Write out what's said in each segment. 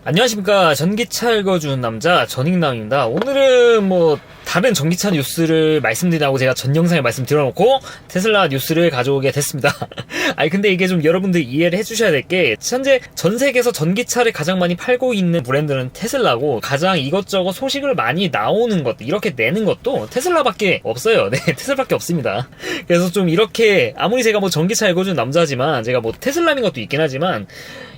안녕하십니까. 전기차 읽어주는 남자 전익남입니다. 오늘은 다른 전기차 뉴스를 말씀드리라고 제가 전 영상에 말씀드려놓고 테슬라 뉴스를 가져오게 됐습니다. 아니 근데 이게 좀 여러분들 이해를 해주셔야 될 게, 현재 전 세계에서 전기차를 가장 많이 팔고 있는 브랜드는 테슬라고, 가장 이것저것 소식을 많이 나오는 것, 이렇게 내는 것도 테슬라밖에 없어요. 네, 테슬라밖에 없습니다. 그래서 좀 이렇게, 아무리 제가 전기차 읽어주는 남자지만, 제가 테슬라인 것도 있긴 하지만,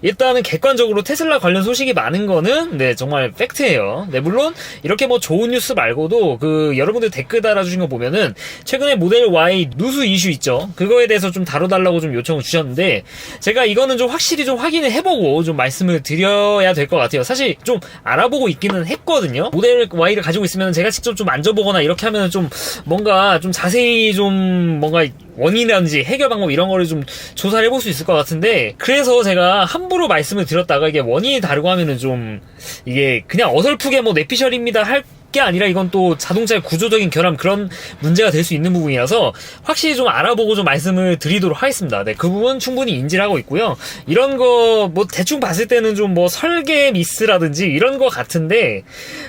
일단은 객관적으로 테슬라 관련 소식이 많은 거는 정말 팩트예요. 네, 물론 이렇게 좋은 뉴스 말고도 여러분들 댓글 달아주신 거 보면은 최근에 모델 Y 누수 이슈 있죠. 그거에 대해서 좀 다뤄달라고 좀 요청을 주셨는데, 제가 이거는 좀 확실히 좀 확인을 해보고 좀 말씀을 드려야 될 것 같아요. 사실 좀 알아보고 있기는 했거든요. 모델 Y를 가지고 있으면 제가 직접 좀 만져보거나 이렇게 하면 좀 뭔가 좀 자세히 좀 뭔가 원인이라든지 해결 방법 이런 거를 좀 조사를 해볼 수 있을 것 같은데, 그래서 제가 함부로 말씀을 드렸다가 이게 원인이 다르고 하면은 좀 이게 그냥 어설프게 뇌피셜입니다 할 게 아니라 이건 또 자동차의 구조적인 결함, 그런 문제가 될 수 있는 부분이라서 확실히 좀 알아보고 좀 말씀을 드리도록 하겠습니다. 네, 그 부분 충분히 인지를 하고 있고요. 이런 거 대충 봤을 때는 좀 설계 미스라든지 이런 거 같은데,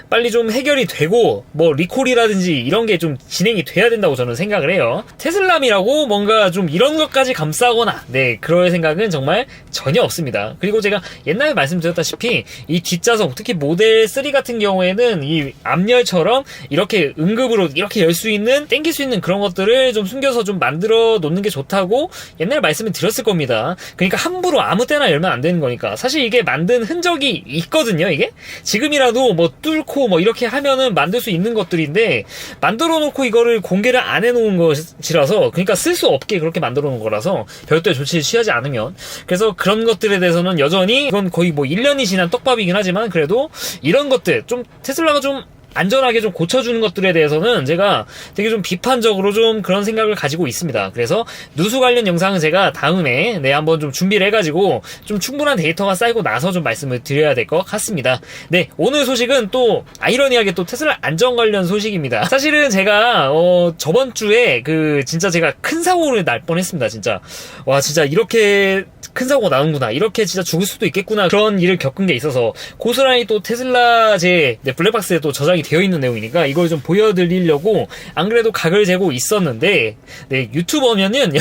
빨리 좀 해결이 되고 리콜이라든지 이런 게 좀 진행이 돼야 된다고 저는 생각을 해요. 테슬라미라고 뭔가 좀 이런 것까지 감싸거나 그럴 생각은 정말 전혀 없습니다. 그리고 제가 옛날에 말씀드렸다시피 이 뒷좌석, 특히 모델 3 같은 경우에는 이 앞열처럼 이렇게 응급으로 이렇게 열 수 있는, 당길 수 있는 그런 것들을 좀 숨겨서 좀 만들어 놓는 게 좋다고 옛날에 말씀을 드렸을 겁니다. 그러니까 함부로 아무 때나 열면 안 되는 거니까. 사실 이게 만든 흔적이 있거든요. 이게 지금이라도 뚫고 이렇게 하면은 만들 수 있는 것들인데, 만들어 놓고 이거를 공개를 안 해놓은 것이라서, 그러니까 쓸 수 없게 그렇게 만들어 놓은 거라서 별도의 조치를 취하지 않으면, 그래서 그런 것들에 대해서는 여전히, 이건 거의 1년이 지난 떡밥이긴 하지만 그래도 이런 것들 좀 테슬라가 좀 안전하게 좀 고쳐주는 것들에 대해서는 제가 되게 좀 비판적으로 좀 그런 생각을 가지고 있습니다. 그래서 누수 관련 영상은 제가 다음에 한번 좀 준비를 해가지고 좀 충분한 데이터가 쌓이고 나서 좀 말씀을 드려야 될 것 같습니다. 네, 오늘 소식은 또 아이러니하게 또 테슬라 안전 관련 소식입니다. 사실은 제가 저번 주에 진짜 제가 큰 사고를 날 뻔했습니다. 진짜 와, 진짜 이렇게 큰 사고가 나는구나, 이렇게 진짜 죽을 수도 있겠구나, 그런 일을 겪은 게 있어서 고스란히 또 테슬라 제 블랙박스에 또 저장이 되어 있는 내용이니까 이걸 좀 보여드리려고 안 그래도 각을 재고 있었는데, 유튜버면은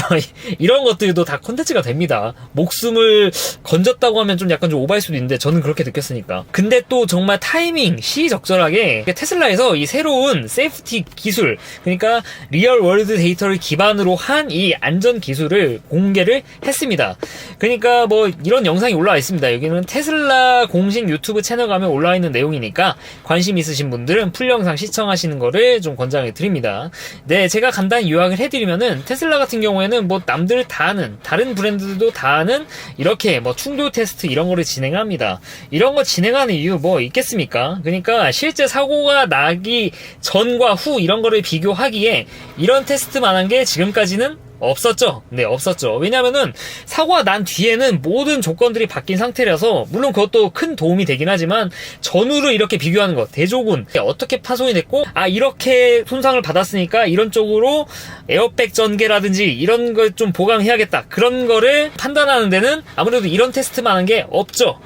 이런 것들도 다 콘텐츠가 됩니다. 목숨을 건졌다고 하면 좀 약간 좀 오버할 수도 있는데 저는 그렇게 느꼈으니까. 근데 또 정말 타이밍 시적절하게 테슬라에서 이 새로운 세이프티 기술, 그러니까 리얼 월드 데이터를 기반으로 한 이 안전 기술을 공개를 했습니다. 그러니까 이런 영상이 올라와 있습니다. 여기는 테슬라 공식 유튜브 채널 가면 올라와 있는 내용이니까 관심 있으신 분들은 풀 영상 시청하시는 거를 좀 권장을 드립니다. 네, 제가 간단히 요약을 해드리면은, 테슬라 같은 경우에는 남들 다 아는, 다른 브랜드들도 다 아는 이렇게 충돌 테스트 이런 거를 진행합니다. 이런 거 진행하는 이유 있겠습니까? 그러니까 실제 사고가 나기 전과 후 이런 거를 비교하기에 이런 테스트만 한 게 지금까지는 없었죠. 네, 없었죠. 왜냐면은 사고가 난 뒤에는 모든 조건들이 바뀐 상태라서, 물론 그것도 큰 도움이 되긴 하지만 전후를 이렇게 비교하는 것, 대조군 어떻게 파손이 됐고, 이렇게 손상을 받았으니까 이런 쪽으로 에어백 전개라든지 이런 걸 좀 보강해야겠다, 그런 거를 판단하는 데는 아무래도 이런 테스트만 한 게 없죠.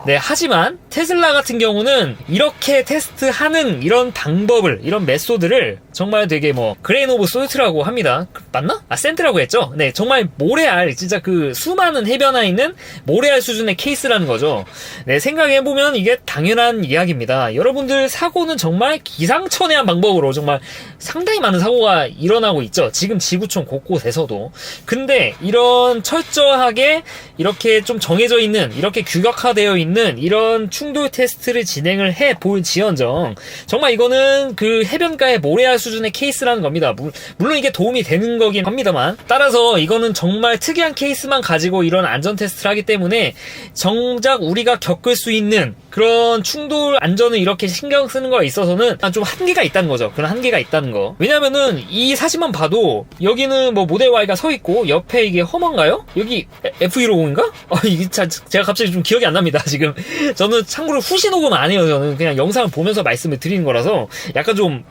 네, 하지만 테슬라 같은 경우는 이렇게 테스트하는 이런 방법을, 이런 메소드를 정말 되게 그레인 오브 솔트라고 합니다. 맞나? 센트라고 했죠? 네, 정말 모래알, 진짜 수많은 해변에 있는 모래알 수준의 케이스라는 거죠. 네, 생각해보면 이게 당연한 이야기입니다. 여러분들 사고는 정말 기상천외한 방법으로 정말 상당히 많은 사고가 일어나고 있죠. 지금 지구촌 곳곳에서도. 근데 이런 철저하게 이렇게 좀 정해져 있는, 이렇게 규격화되어 있는 이런 충돌 테스트를 진행을 해 볼지언정 정말 이거는 해변가의 모래알 수준의 케이스라는 겁니다. 물론 이게 도움이 되는 거긴 합니다만, 따라서 이거는 정말 특이한 케이스만 가지고 이런 안전 테스트를 하기 때문에 정작 우리가 겪을 수 있는 그런 충돌 안전을 이렇게 신경 쓰는 거에 있어서는 좀 한계가 있다는 거죠. 그런 한계가 있다는 거. 왜냐면은 이 사진만 봐도 여기는 모델 Y가 서 있고, 옆에 이게 험한가요? 여기 F150인가? 이게 제가 갑자기 좀 기억이 안 납니다, 지금. 저는 참고로 후시 녹음 안 해요. 저는 그냥 영상을 보면서 말씀을 드리는 거라서 약간 좀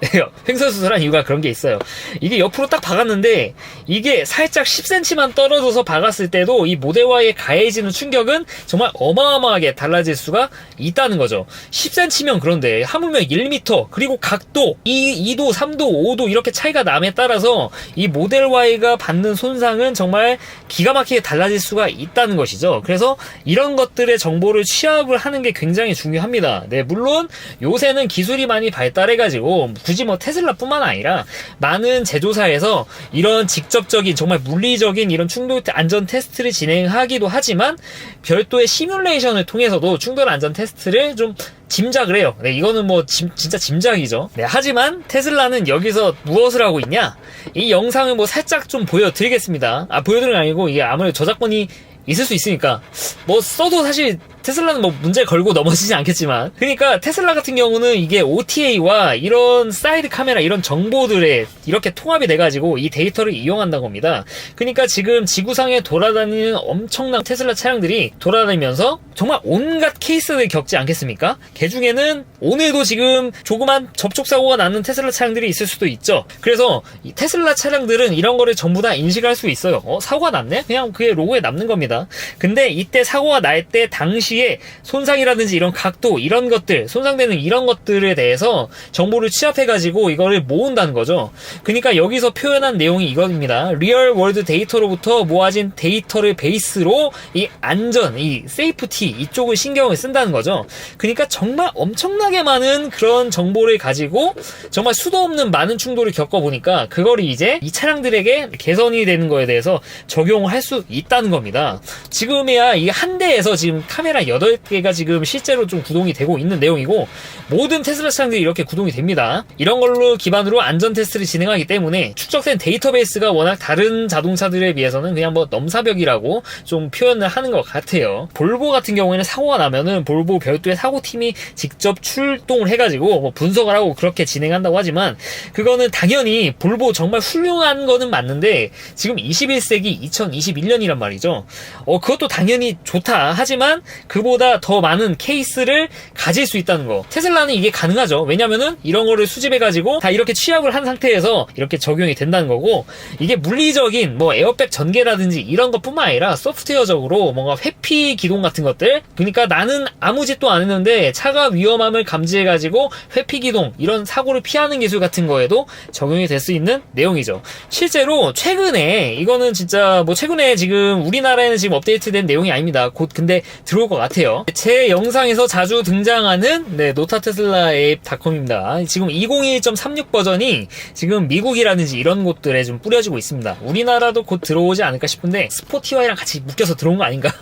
횡설수설한 이유가 그런 게 있어요. 이게 옆으로 딱 박았는데 이게 살짝 10cm만 떨어져서 박았을 때도 이 모델 Y에 가해지는 충격은 정말 어마어마하게 달라질 수가 있다는 거죠. 10cm면 그런데 하물며 1m, 그리고 각도 2도, 3도, 5도 이렇게 차이가 남에 따라서 이 모델 Y가 받는 손상은 정말 기가 막히게 달라질 수가 있다는 것이죠. 그래서 이런 것들의 정보를 취합을 하는 게 굉장히 중요합니다. 네, 물론 요새는 기술이 많이 발달해가지고 굳이 뭐 테슬라뿐만 아니라 많은 제조사에서 이런 직접적인 정말 물리적인 이런 충돌 안전 테스트를 진행하기도 하지만 별도의 시뮬레이션을 통해서도 충돌 안전 테스트를 좀 짐작을 해요. 네, 이거는 뭐 진짜 짐작이죠. 네, 하지만 테슬라는 여기서 무엇을 하고 있냐? 이 영상을 뭐 살짝 좀 보여드리겠습니다. 보여드리는 게 아니고 이게 아무래도 저작권이 있을 수 있으니까 뭐 써도 사실 테슬라는 뭐 문제 걸고 넘어지지 않겠지만, 그러니까 테슬라 같은 경우는 이게 OTA와 이런 사이드 카메라 이런 정보들에 이렇게 통합이 돼가지고 이 데이터를 이용한다고 합니다. 그러니까 지금 지구상에 돌아다니는 엄청난 테슬라 차량들이 돌아다니면서 정말 온갖 케이스를 겪지 않겠습니까? 그 중에는 오늘도 지금 조그만 접촉사고가 나는 테슬라 차량들이 있을 수도 있죠. 그래서 이 테슬라 차량들은 이런 거를 전부 다 인식할 수 있어요. 사고가 났네? 그냥 그게 로고에 남는 겁니다. 근데 이때 사고가 날 때 당시에 손상이라든지 이런 각도, 이런 것들, 손상되는 이런 것들에 대해서 정보를 취합해가지고 이거를 모은다는 거죠. 그러니까 여기서 표현한 내용이 이겁니다. 리얼 월드 데이터로부터 모아진 데이터를 베이스로 이 안전, 이 세이프티 이쪽을 신경을 쓴다는 거죠. 그러니까 정말 엄청나게 많은 그런 정보를 가지고 정말 수도 없는 많은 충돌을 겪어보니까 그거를 이제 이 차량들에게 개선이 되는 거에 대해서 적용을 할 수 있다는 겁니다. 지금이야 이 한 대에서 지금 카메라 8개가 지금 실제로 좀 구동이 되고 있는 내용이고, 모든 테슬라 차량들이 이렇게 구동이 됩니다. 이런 걸로 기반으로 안전 테스트를 진행하기 때문에 축적된 데이터베이스가 워낙 다른 자동차들에 비해서는 그냥 뭐 넘사벽이라고 좀 표현을 하는 것 같아요. 볼보 같은 경우에는 사고가 나면은 볼보 별도의 사고팀이 직접 출동을 해가지고 뭐 분석을 하고 그렇게 진행한다고 하지만, 그거는 당연히 볼보 정말 훌륭한 거는 맞는데 지금 21세기 2021년이란 말이죠. 그것도 당연히 좋다. 하지만 그보다 더 많은 케이스를 가질 수 있다는 거. 테슬라는 이게 가능하죠. 왜냐면은 이런 거를 수집해가지고 다 이렇게 취합을 한 상태에서 이렇게 적용이 된다는 거고, 이게 물리적인 뭐 에어백 전개라든지 이런 것뿐만 아니라 소프트웨어적으로 뭔가 회피 기동 같은 것들, 그러니까 나는 아무 짓도 안 했는데 차가 위험함을 감지해가지고 회피 기동, 이런 사고를 피하는 기술 같은 거에도 적용이 될 수 있는 내용이죠. 실제로 최근에, 이거는 진짜 뭐 최근에 지금 우리나라에는 지금 업데이트된 내용이 아닙니다. 곧 근데 들어올 것 같아요. 제 영상에서 자주 등장하는 노타테슬라앱닷컴입니다. 지금 2021.36 버전이 지금 미국이라든지 이런 곳들에 좀 뿌려지고 있습니다. 우리나라도 곧 들어오지 않을까 싶은데 스포티파이랑 같이 묶여서 들어온 거 아닌가?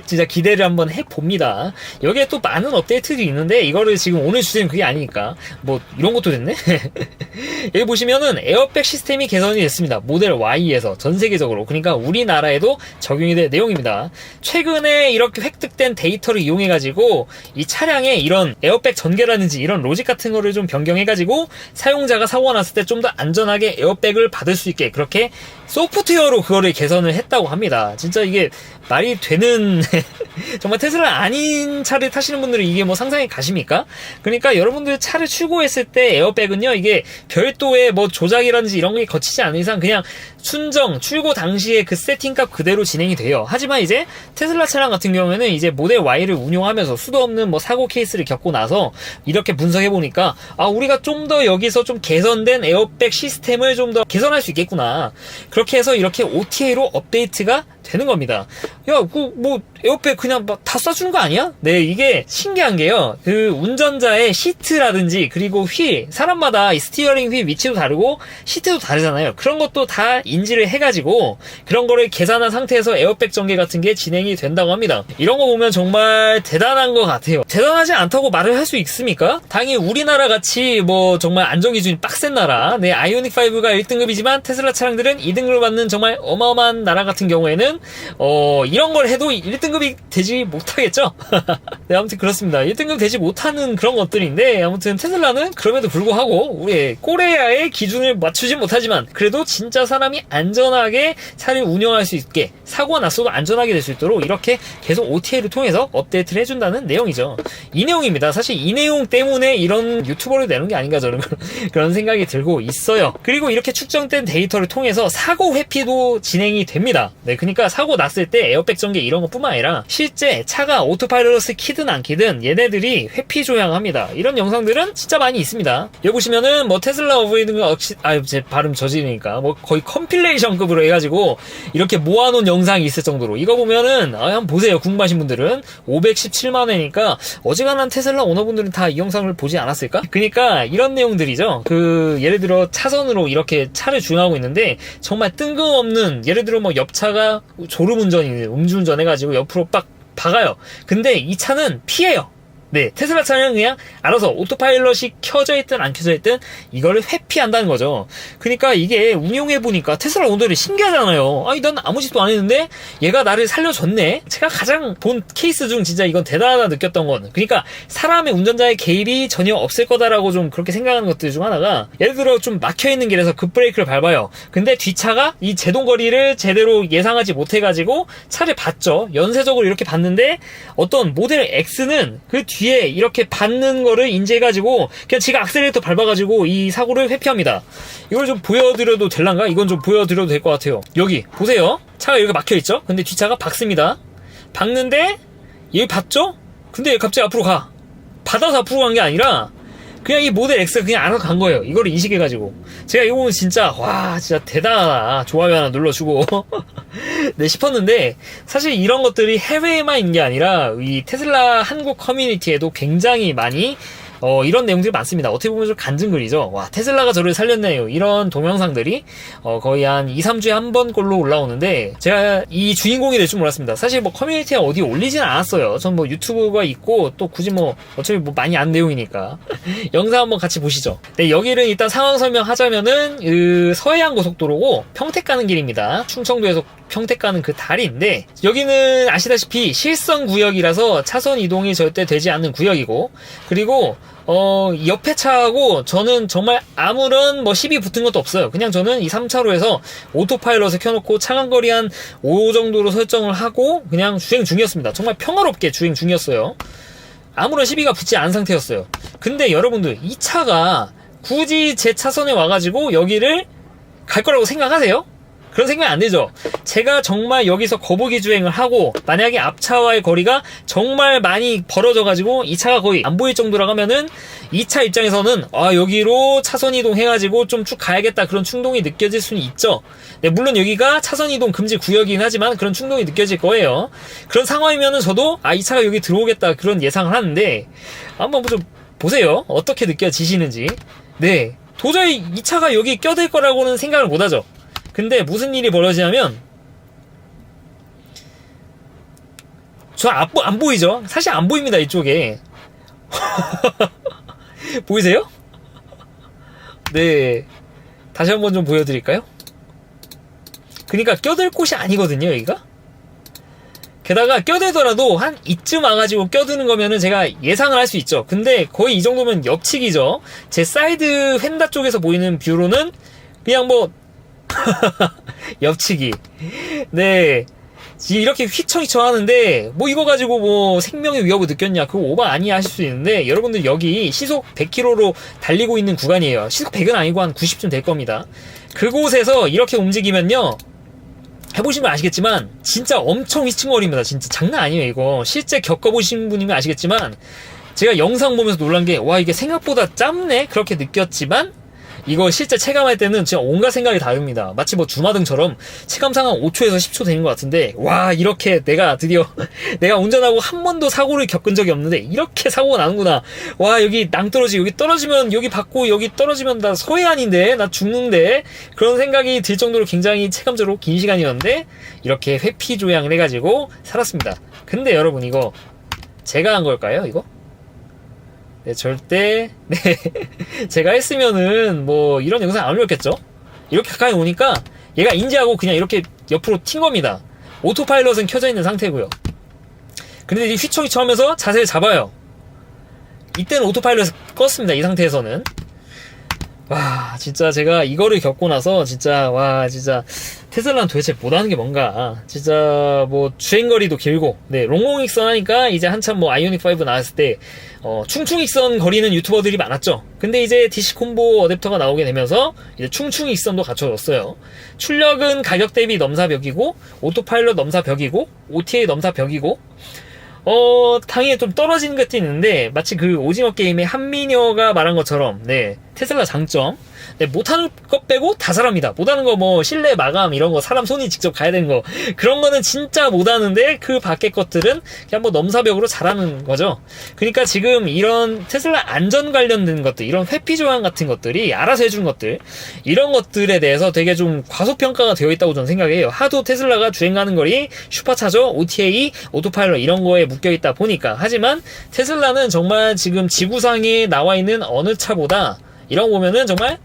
진짜 기대를 한번 해봅니다. 여기에 또 많은 업데이트들이 있는데 이거를 지금 오늘 주제는 그게 아니니까 뭐 이런 것도 됐네? 여기 보시면은 에어백 시스템이 개선이 됐습니다. 모델 Y에서 전 세계적으로. 그러니까 우리나라에도 적용이 될 내용입니다. 최근에 이렇게 획득된 데이터를 이용해가지고 이 차량에 이런 에어백 전개라든지 이런 로직 같은 거를 좀 변경해가지고 사용자가 사고가 났을 때 좀 더 안전하게 에어백을 받을 수 있게 그렇게 소프트웨어로 그거를 개선을 했다고 합니다. 진짜 이게 말이 되는 정말 테슬라 아닌 차를 타시는 분들은 이게 뭐 상상이 가십니까? 그러니까 여러분들 차를 출고했을 때 에어백은요, 이게 별도의 뭐 조작이라든지 이런 게 거치지 않은 이상 그냥 순정 출고 당시에 그 세팅값 그대로 진행이 돼요. 하지만 이제 테슬라 차량 같은 경우에는 이제 모델 Y를 운용하면서 수도 없는 뭐 사고 케이스를 겪고 나서 이렇게 분석해 보니까 우리가 좀 더 여기서 좀 개선된 에어백 시스템을 좀 더 개선할 수 있겠구나. 그렇게 해서 이렇게 OTA로 업데이트가 되는 겁니다. 야, 뭐 에어백 그냥 막 다 쏴주는 거 아니야? 네, 이게 신기한 게요. 그 운전자의 시트라든지 그리고 휠, 사람마다 이 스티어링 휠 위치도 다르고 시트도 다르잖아요. 그런 것도 다 인지를 해가지고 그런 거를 계산한 상태에서 에어백 전개 같은 게 진행이 된다고 합니다. 이런 거 보면 정말 대단한 것 같아요. 대단하지 않다고 말을 할 수 있습니까? 당연히 우리나라 같이 뭐 정말 안전기준이 빡센 나라, 네, 아이오닉5가 1등급이지만 테슬라 차량들은 2등급을 받는 정말 어마어마한 나라 같은 경우에는 이런 걸 해도 1등급이 되지 못하겠죠? 네, 아무튼 그렇습니다. 1등급 되지 못하는 그런 것들인데, 아무튼 테슬라는 그럼에도 불구하고 우리 코레아의 기준을 맞추지 못하지만 그래도 진짜 사람이 안전하게 차를 운영할 수 있게, 사고가 났어도 안전하게 될 수 있도록 이렇게 계속 OTA를 통해서 업데이트를 해준다는 내용이죠. 이 내용입니다. 사실 이 내용 때문에 이런 유튜버를 내는 게 아닌가, 저는 그런 생각이 들고 있어요. 그리고 이렇게 축적된 데이터를 통해서 사고 회피도 진행이 됩니다. 네, 그러니까 제가 사고 났을 때 에어백 전개 이런 것뿐만 아니라 실제 차가 오토파일럿을 키든 안 키든 얘네들이 회피 조향합니다. 이런 영상들은 진짜 많이 있습니다. 여기 보시면은 뭐 테슬라 어브이드가 제 발음 저지르니까 뭐 거의 컴필레이션급으로 해가지고 이렇게 모아놓은 영상이 있을 정도로, 이거 보면은 한번 보세요. 궁금하신 분들은 517만원이니까 어지간한 테슬라 오너분들은 다 이 영상을 보지 않았을까? 그러니까 이런 내용들이죠. 예를 들어 차선으로 이렇게 차를 주행하고 있는데 정말 뜬금없는, 예를 들어 뭐 옆차가 졸음운전이 음주운전 해가지고 옆으로 빡 박아요. 근데 이 차는 피해요. 네, 테슬라 차는 그냥 알아서 오토파일럿이 켜져 있든 안 켜져 있든 이거를 회피한다는 거죠. 그러니까 이게 운용해보니까 테슬라 오너들이 신기하잖아요. 아니, 난 아무 짓도 안 했는데 얘가 나를 살려줬네? 제가 가장 본 케이스 중 진짜 이건 대단하다 느꼈던 건, 그러니까 사람의 운전자의 개입이 전혀 없을 거다라고 좀 그렇게 생각하는 것들 중 하나가, 예를 들어 좀 막혀있는 길에서 급브레이크를 밟아요. 근데 뒷차가 이 제동거리를 제대로 예상하지 못해가지고 차를 봤죠. 연쇄적으로 이렇게 봤는데 어떤 모델 X는 그 뒤에 이렇게 받는 거를 인지해가지고 그냥 지가 악셀레이터 밟아가지고 이 사고를 회피합니다. 이걸 좀 보여드려도 될란가? 이건 좀 보여드려도 될 것 같아요. 여기 보세요. 차가 이렇게 막혀있죠? 근데 뒷차가 박습니다. 박는데 얘 봤죠? 근데 갑자기 앞으로 가. 받아서 앞으로 간 게 아니라 그냥 이 모델 X가 그냥 알아서 간 거예요. 이거를 인식해가지고. 제가 이거 보면 진짜 와, 진짜 대단하다. 좋아요 하나 눌러주고 네 싶었는데, 사실 이런 것들이 해외에만 있는 게 아니라 이 테슬라 한국 커뮤니티에도 굉장히 많이 이런 내용들이 많습니다. 어떻게 보면 좀 간증글이죠. 와, 테슬라가 저를 살렸네요. 이런 동영상들이 거의 한 2, 3주에 한 번꼴로 올라오는데, 제가 이 주인공이 될 줄 몰랐습니다. 사실 뭐 커뮤니티에 어디 올리진 않았어요. 전 뭐 유튜브가 있고 또 굳이 뭐 어차피 뭐 많이 안 내용이니까 영상 한번 같이 보시죠. 네, 여기는 일단 상황 설명하자면은 서해안 고속도로고 평택 가는 길입니다. 충청도에서 평택 가는 그 다리인데, 여기는 아시다시피 실선 구역이라서 차선 이동이 절대 되지 않는 구역이고, 그리고 옆에 차하고 저는 정말 아무런 뭐 시비 붙은 것도 없어요. 그냥 저는 이 3차로에서 오토파일럿을 켜놓고 차간거리 한 5 정도로 설정을 하고 그냥 주행 중이었습니다. 정말 평화롭게 주행 중이었어요. 아무런 시비가 붙지 않은 상태였어요. 근데 여러분들, 이 차가 굳이 제 차선에 와가지고 여기를 갈 거라고 생각하세요? 그런 생각이 안 들죠. 제가 정말 여기서 거북이 주행을 하고 만약에 앞차와의 거리가 정말 많이 벌어져가지고 이 차가 거의 안 보일 정도라고 하면은 이 차 입장에서는 여기로 차선 이동해가지고 좀 쭉 가야겠다, 그런 충동이 느껴질 수는 있죠. 네, 물론 여기가 차선 이동 금지 구역이긴 하지만 그런 충동이 느껴질 거예요. 그런 상황이면은 저도 이 차가 여기 들어오겠다, 그런 예상을 하는데, 한번 좀 보세요. 어떻게 느껴지시는지. 네, 도저히 이 차가 여기 껴들 거라고는 생각을 못하죠. 근데 무슨 일이 벌어지냐면, 저 안 보이죠? 사실 안 보입니다, 이쪽에. 보이세요? 네. 다시 한번 좀 보여드릴까요? 그러니까 껴들 곳이 아니거든요, 여기가? 게다가 껴들더라도 한 이쯤 와가지고 껴드는 거면은 제가 예상을 할 수 있죠. 근데 거의 이 정도면 옆치기죠. 제 사이드 휀다 쪽에서 보이는 뷰로는 그냥 뭐 옆치기. 네, 이렇게 휘청휘청 하는데 뭐 이거 가지고 뭐 생명의 위협을 느꼈냐, 그거 오바 아니야 하실 수 있는데, 여러분들 여기 시속 100km로 달리고 있는 구간이에요. 시속 100은 아니고 한 90쯤 될 겁니다. 그곳에서 이렇게 움직이면요, 해보시면 아시겠지만 진짜 엄청 휘청거립니다. 진짜 장난 아니에요. 이거 실제 겪어보신 분이면 아시겠지만, 제가 영상 보면서 놀란 게, 와, 이게 생각보다 짧네? 그렇게 느꼈지만 이거 실제 체감할 때는 진짜 온갖 생각이 다 듭니다. 마치 뭐 주마등처럼 체감상 한 5초에서 10초 되는 것 같은데, 와, 이렇게 내가 드디어 내가 운전하고 한 번도 사고를 겪은 적이 없는데 이렇게 사고가 나는구나. 와, 여기 낭떠러지, 여기 떨어지면 여기 받고 여기 떨어지면 나 서해안인데 나 죽는데, 그런 생각이 들 정도로 굉장히 체감적으로 긴 시간이었는데 이렇게 회피조향을 해가지고 살았습니다. 근데 여러분, 이거 제가 한 걸까요, 이거? 네, 절대, 네, 제가 했으면은 뭐 이런 영상 안 올렸겠죠? 이렇게 가까이 오니까 얘가 인지하고 그냥 이렇게 옆으로 튄 겁니다. 오토파일럿은 켜져 있는 상태고요. 근데 이 휘청휘청 하면서 자세를 잡아요. 이때는 오토파일럿을 껐습니다. 이 상태에서는. 와, 진짜 제가 이거를 겪고 나서 진짜 와, 진짜 테슬라는 도대체 못하는 게 뭔가. 진짜 뭐 주행거리도 길고, 네, 롱롱 익선 하니까 이제 한참 뭐 아이오닉 5 나왔을 때 충충 익선 거리는 유튜버들이 많았죠. 근데 이제 DC 콤보 어댑터가 나오게 되면서 이제 충충 익선도 갖춰졌어요. 출력은 가격 대비 넘사벽이고, 오토파일럿 넘사벽이고, OTA 넘사벽이고, 당연히 좀 떨어지는 것도 있는데, 마치 그 오징어 게임의 한미녀가 말한 것처럼, 네, 테슬라 장점. 네, 못하는 것 빼고 다 잘합니다. 못하는 거 뭐, 실내 마감, 이런 거, 사람 손이 직접 가야 되는 거. 그런 거는 진짜 못하는데, 그 밖의 것들은 그냥 뭐 넘사벽으로 잘하는 거죠. 그러니까 지금 이런 테슬라 안전 관련된 것들, 이런 회피 조항 같은 것들이 알아서 해주는 것들, 이런 것들에 대해서 되게 좀 과소평가가 되어 있다고 저는 생각해요. 하도 테슬라가 주행하는 거리, 슈퍼차저, OTA, 오토파일럿 이런 거에 묶여있다 보니까. 하지만 테슬라는 정말 지금 지구상에 나와 있는 어느 차보다 이런 거 보면은 정말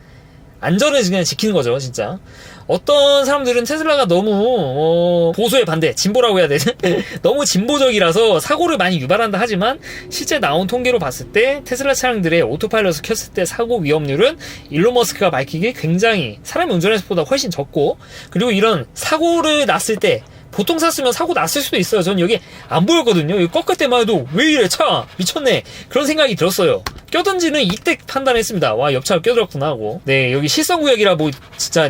안전을 그냥 지키는 거죠, 진짜. 어떤 사람들은 테슬라가 너무 보수의 반대, 진보라고 해야 되지? 너무 진보적이라서 사고를 많이 유발한다 하지만 실제 나온 통계로 봤을 때 테슬라 차량들의 오토파일럿을 켰을 때 사고 위험률은 일론 머스크가 밝히기에 굉장히 사람이 운전했을 때보다 훨씬 적고, 그리고 이런 사고를 났을 때 보통 샀으면 사고 났을 수도 있어요. 저는 여기 안 보였거든요. 여기 꺾을 때만 해도 왜 이래 차 미쳤네 그런 생각이 들었어요. 껴든지는 이때 판단했습니다. 와, 옆차가 껴들었구나 하고. 네, 여기 실성구역이라 뭐 진짜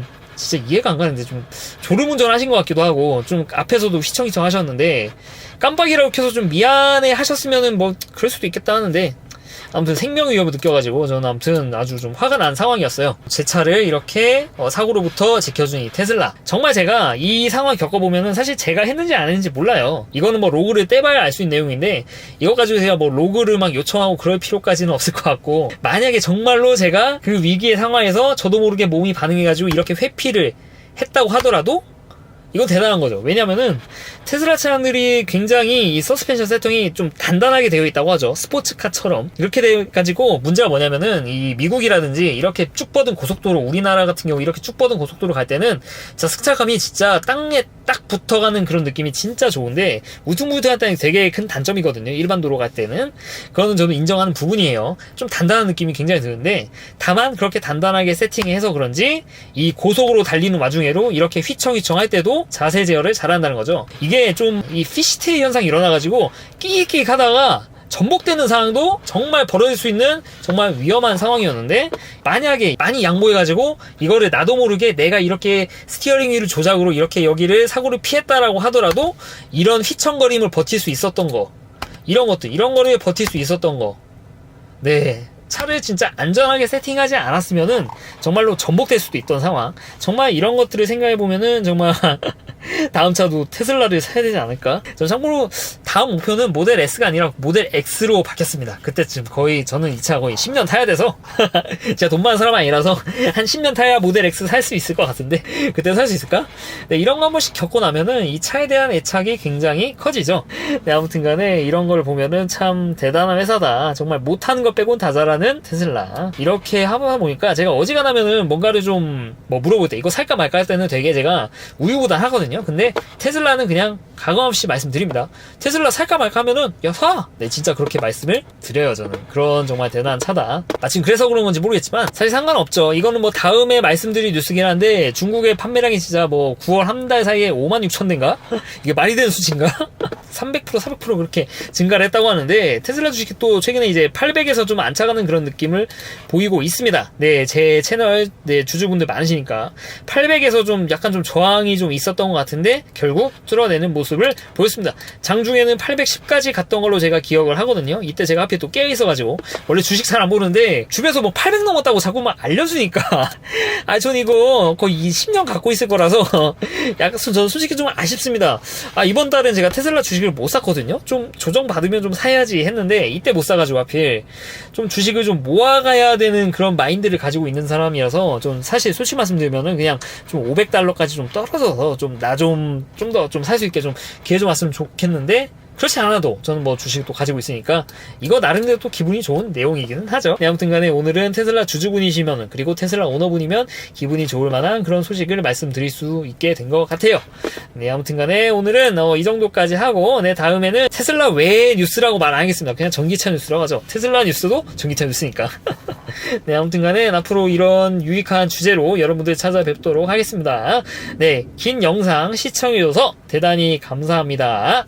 이해가 안 가는데 좀 졸음운전 하신 것 같기도 하고, 좀 앞에서도 휘청휘청 하셨는데 깜빡이라고 켜서 좀 미안해 하셨으면은 뭐 그럴 수도 있겠다 하는데, 아무튼 생명 위협을 느껴가지고 저는 아무튼 아주 좀 화가 난 상황이었어요. 제 차를 이렇게 사고로부터 지켜준 이 테슬라, 정말 제가 이 상황 겪어보면은 사실 제가 했는지 안 했는지 몰라요. 이거는 뭐 로그를 떼봐야 알 수 있는 내용인데, 이거 가지고 제가 뭐 로그를 막 요청하고 그럴 필요까지는 없을 것 같고, 만약에 정말로 제가 그 위기의 상황에서 저도 모르게 몸이 반응해가지고 이렇게 회피를 했다고 하더라도 이건 대단한 거죠. 왜냐면은 테슬라 차량들이 굉장히 이 서스펜션 세팅이 좀 단단하게 되어 있다고 하죠. 스포츠카처럼. 이렇게 돼가지고 문제가 뭐냐면은 이 미국이라든지 이렇게 쭉 뻗은 고속도로, 우리나라 같은 경우 이렇게 쭉 뻗은 고속도로 갈 때는 진짜 승차감이 진짜 땅에 딱 붙어가는 그런 느낌이 진짜 좋은데, 우퉁불퉁한 되게 큰 단점이거든요. 일반 도로 갈 때는. 그거는 저는 인정하는 부분이에요. 좀 단단한 느낌이 굉장히 드는데, 다만 그렇게 단단하게 세팅해서 그런지 이 고속으로 달리는 와중에도 이렇게 휘청휘청 할 때도 자세 제어를 잘한다는 거죠. 이게 좀 이 피시테일 현상이 일어나가지고 끼익끼익 하다가 전복되는 상황도 정말 벌어질 수 있는 정말 위험한 상황이었는데, 만약에 많이 양보해가지고 이거를 나도 모르게 내가 이렇게 스티어링 휠을 조작으로 이렇게 여기를 사고를 피했다라고 하더라도 이런 휘청거림을 버틸 수 있었던 거, 이런 것들, 이런 거를 버틸 수 있었던 거. 네, 차를 진짜 안전하게 세팅하지 않았으면은 정말로 전복될 수도 있던 상황. 정말 이런 것들을 생각해보면은 정말 다음 차도 테슬라를 사야 되지 않을까? 전 참고로 다음 목표는 모델 S가 아니라 모델 X로 바뀌었습니다. 그때쯤 거의 저는 이 차 거의 10년 타야 돼서 제가 돈 많은 사람 아니라서 한 10년 타야 모델 X 살 수 있을 것 같은데 그때 살 수 있을까? 네, 이런 거 한 번씩 겪고 나면은 이 차에 대한 애착이 굉장히 커지죠. 네, 아무튼 간에 이런 걸 보면은 참 대단한 회사다. 정말 못하는 것 빼곤 다 잘하는 테슬라. 이렇게 하다 보니까 제가 어지간하면은 뭔가를 좀 뭐 물어볼 때 이거 살까 말까 할 때는 되게 제가 우유부단 하거든요. 근데 테슬라는 그냥 가감없이 말씀드립니다. 테슬라 살까 말까 하면은 야 사! 네, 진짜 그렇게 말씀을 드려요. 저는 그런 정말 대단한 차다. 마침 그래서 그런 건지 모르겠지만 사실 상관없죠. 이거는 뭐 다음에 말씀드릴 뉴스긴 한데, 중국의 판매량이 진짜 뭐 9월 한 달 사이에 56,000대인가? 이게 말이 되는 수치인가? 300% 400% 그렇게 증가를 했다고 하는데, 테슬라 주식이 또 최근에 이제 800에서 좀 안차가는 그런 느낌을 보이고 있습니다. 네, 제 채널 네, 주주분들 많으시니까 800에서 좀 약간 좀 저항이 좀 있었던 것 같은데 결국 뚫어내는 모습을 보였습니다. 장중에는 810까지 갔던 걸로 제가 기억을 하거든요. 이때 제가 앞에 또 깨어 있어가지고 원래 주식 잘 안 보는데 주변에서 뭐 800 넘었다고 자꾸 막 알려주니까 전 이거 거의 10년 갖고 있을 거라서 약간 저는 솔직히 좀 아쉽습니다. 이번 달은 제가 테슬라 주식을 못 샀거든요. 좀 조정받으면 좀 사야지 했는데 이때 못 사가지고 하필 좀 주식을 좀 모아가야 되는 그런 마인드를 가지고 있는 사람이라서, 좀 사실 솔직히 말씀드리면은 그냥 좀 500달러까지 좀 떨어져서 좀 나 좀 더 좀 살 수 있게 좀 기회 좀 왔으면 좋겠는데, 그렇지 않아도 저는 뭐 주식도 가지고 있으니까 이거 나름대로 또 기분이 좋은 내용이기는 하죠. 네, 아무튼 간에 오늘은 테슬라 주주분이시면, 그리고 테슬라 오너분이면 기분이 좋을 만한 그런 소식을 말씀드릴 수 있게 된 것 같아요. 네, 아무튼 간에 오늘은 이 정도까지 하고, 네, 다음에는 테슬라 외의 뉴스라고 말 안 하겠습니다. 그냥 전기차 뉴스라고 하죠. 테슬라 뉴스도 전기차 뉴스니까. 네, 아무튼 간에 앞으로 이런 유익한 주제로 여러분들 찾아뵙도록 하겠습니다. 네, 긴 영상 시청해줘서 대단히 감사합니다.